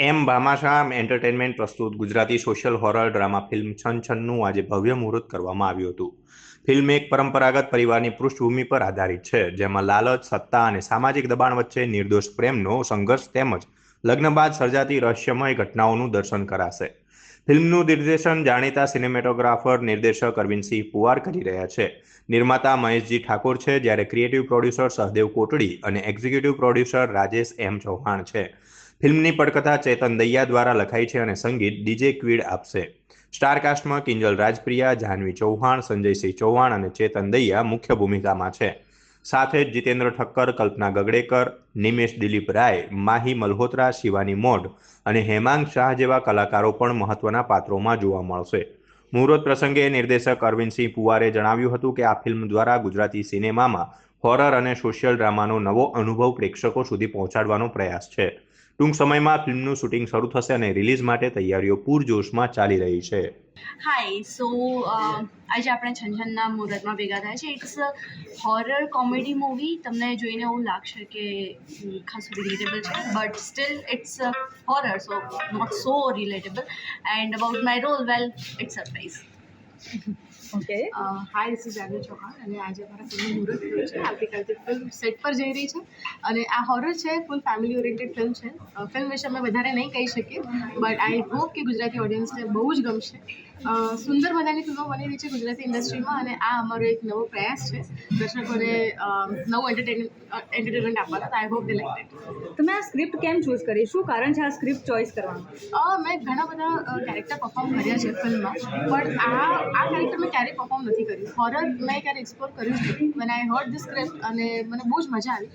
એમ Bhamashah entertainment પ્રસ્તુત Gujarati social horror drama film Chhan છનનું આજે ભવ્ય મુહૂર્ત કરવામાં આવ્યું હતું. ફિલ્મ એક પરંપરાગત પરિવારની પૃષ્ઠભૂમિ પર આધારિત છે, જેમાં લાલચ, સત્તા અને સામાજિક દબાણ વચ્ચે નિર્દોષ પ્રેમનો સંઘર્ષ તેમજ લગ્ન બાદ સર્જાતી રહસ્યમય ઘટનાઓનું દર્શન કરાશે. ફિલ્મનું નિર્દેશન જાણીતા સિનેમેટોગ્રાફર નિર્દેશક અરવિંદસિંહ પુવાર કરી રહ્યા છે. નિર્માતા મહેશજી ઠાકોર છે, જ્યારે ક્રિએટિવ પ્રોડ્યુસર સહદેવ કોટડી અને એક્ઝિક્યુટિવ પ્રોડ્યુસર રાજેશ એમ ચૌહાણ છે. ફિલ્મની પટકથા ચેતન દૈયા દ્વારા લખાઈ છે અને સંગીત ડીજે ક્વિડ આપશે. સ્ટારકાસ્ટમાં કિંજલ રાજપ્રિયા, જાહ્નવી ચૌહાણ, સંજયસિંહ ચૌહાણ અને ચેતન દૈયા મુખ્ય ભૂમિકામાં છે. સાથે જ જીતેન્દ્ર ઠક્કર, કલ્પના ગગડેકર, નિમેશ દિલીપ રાય, માહી મલ્હોત્રા, શિવાની મોઢ અને હેમાંગ શાહ જેવા કલાકારો પણ મહત્વના પાત્રોમાં જોવા મળશે. મુહૂર્ત પ્રસંગે નિર્દેશક અરવિંદસિંહ પુવારે જણાવ્યું હતું કે આ ફિલ્મ દ્વારા ગુજરાતી સિનેમામાં હોરર અને સોશિયલ ડ્રામાનો નવો અનુભવ પ્રેક્ષકો સુધી પહોંચાડવાનો પ્રયાસ છે. ટૂંક સમયમાં ફિલ્મનું શૂટિંગ શરૂ થશે અને રિલીઝ માટે તૈયારીઓ પૂરજોશમાં ચાલી રહી છે. હાય આજે આપણે છનછનના મુહૂર્તમાં ભેગા થયા છે. It's a horror comedy movie. તમને જોઈને એવું લાગશે કે ખાસું રિલેટેબલ છે, but still it's a horror, so not so relatable. And about my role, well, it's surprise. Okay. Hi, this is Jahnavi Chauhan અને આજે અમારા ફિલ્મનું મુહૂર્ત થયું છે. આવતીકાલથી ફિલ્મ સેટ પર જઈ રહી છે અને આ હોરર છે, ફૂલ ફેમિલી ઓરિએન્ટેડ ફિલ્મ છે. ફિલ્મ વિશે અમે વધારે નહીં કહી શકીએ, બટ આઈ હોપ કે ગુજરાતી ઓડિયન્સને બહુ જ ગમશે. સુંદર મજાની ફિલ્મો બની રહી છે ગુજરાતી ઇન્ડસ્ટ્રીમાં અને આ અમારો એક નવો પ્રયાસ છે દર્શકોને નવું એન્ટરટેનમેન્ટ આપવાનો. I hope they like it. તમે આ સ્ક્રિપ્ટ કેમ ચૂઝ કરી? શું કારણ છે આ સ્ક્રિપ્ટ ચોઇસ કરવાનું? મેં ઘણા બધા કેરેક્ટર પરફોર્મ કર્યા છે ફિલ્મમાં, પણ આ કેરેક્ટર મેં ક્યારેય પરફોર્મ નથી કર્યું. હોરર મેં ક્યારે એક્સપ્લોર કર્યું જ નથી. મને આઈ હર્ડ ધ સ્ક્રિપ્ટ અને મને બહુ જ મજા આવી.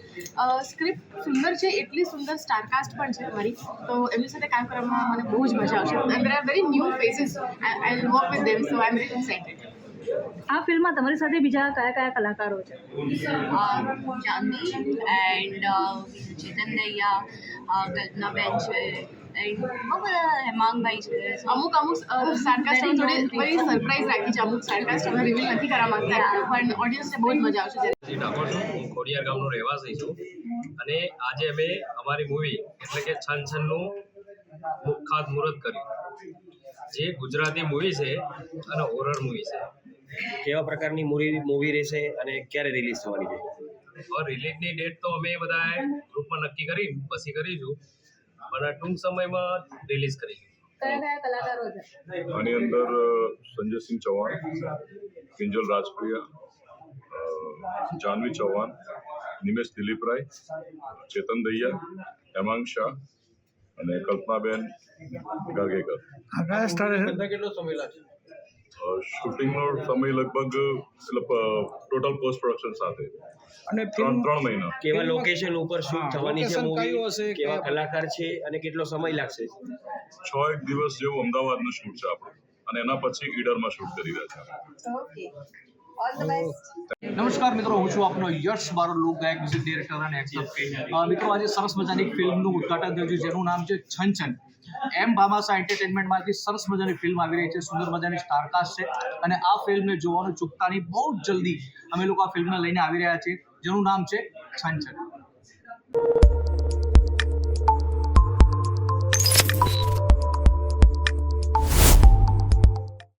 સ્ક્રિપ્ટ સુંદર છે, એટલી સુંદર સ્ટારકાસ્ટ પણ છે મારી, તો એમની સાથે કામ કરવામાં મને બહુ જ મજા આવશે. And there are very new faces. I will work with them, so I am very excited. આ ફિલ્મમાં તમારી સાથે બીજા કયા કયા કલાકારો છે? જાહ્નવી એન્ડ ચેતન દૈયા, કલ્પનાબેન છે, એન્ડ બહુ બધા હેમાંગભાઈ છે. અમુક સાર્કાસ્ટ અમે થોડી બધી સરપ્રાઈઝ રાખી છે. અમુક સાર્કાસ્ટ અમે રિવીલ નથી કરવા માંગતા, પણ ઓડિયન્સને બહુ જ મજા આવશે. ઠાકોર છું, હું ખોડિયાર ગામનો રહેવાસી છું અને આજે અમે અમારી મૂવી એટલે કે છન છનનું ખાતમુહૂર્ત કર્યું, જે ગુજરાતી મૂવી છે અને હોરર મૂવી છે. કેવા પ્રકારની મૂવી રહેશે અને ક્યારે રિલીઝ થવાની છે? હવે રિલીઝની ડેટ તો અમે બધા ગ્રુપમાં નક્કી કરી પછી કરીશું, પણ ટૂંક સમયમાં રિલીઝ કરીશું. કયા કયા કલાકારો છે? આની અંદર સંજયસિંહ ચૌહાણ, કિંજલ રાજપ્રિયા, જાહ્નવી ચૌહાણ, નિમેશ દિલીપ રાય, ચેતન દૈયા, હેમાંગ શાહ અને કલ્પનાબેન ગાર્ગેકર. કેટલો સમય લાગશે? શૂટિંગનો સમય લગભગ ટોટલ પોસ્ટ પ્રોડક્શન સાથે અને 3 મહિના. કેવા લોકેશન ઉપર શૂટ થવાની છે મૂવી? કેવા કલાકાર છે અને કેટલો સમય લાગશે? 6 દિવસ જેવું અમદાવાદનું શૂટ છે આપણું અને એના પછી ઈડરમાં શૂટ કરી રહ્યા છે. Okay, all the best. નમસ્કાર મિત્રો, હું છું આપનો યશ બારોટ, લોકગાયક, મ્યુઝિક ડિરેક્ટર અને એક્ટર. મિત્રો, આજે સરસ મજાની ફિલ્મનું ઉદઘાટન થયું છે, જેનું નામ છે છન છન. એમ ભામાશાહ એન્ટરટેનમેન્ટમાંથી સરસ મજાની ફિલ્મ આવી રહી છે, સુંદર મજાની સ્ટારકાસ્ટ છે અને આ ફિલ્મને જોવાનું ચૂકતા નહીં. બહુ જ જલ્દી અમે લોકો આ ફિલ્મને લઈને આવી રહ્યા છીએ, જેનું નામ છે છન છન.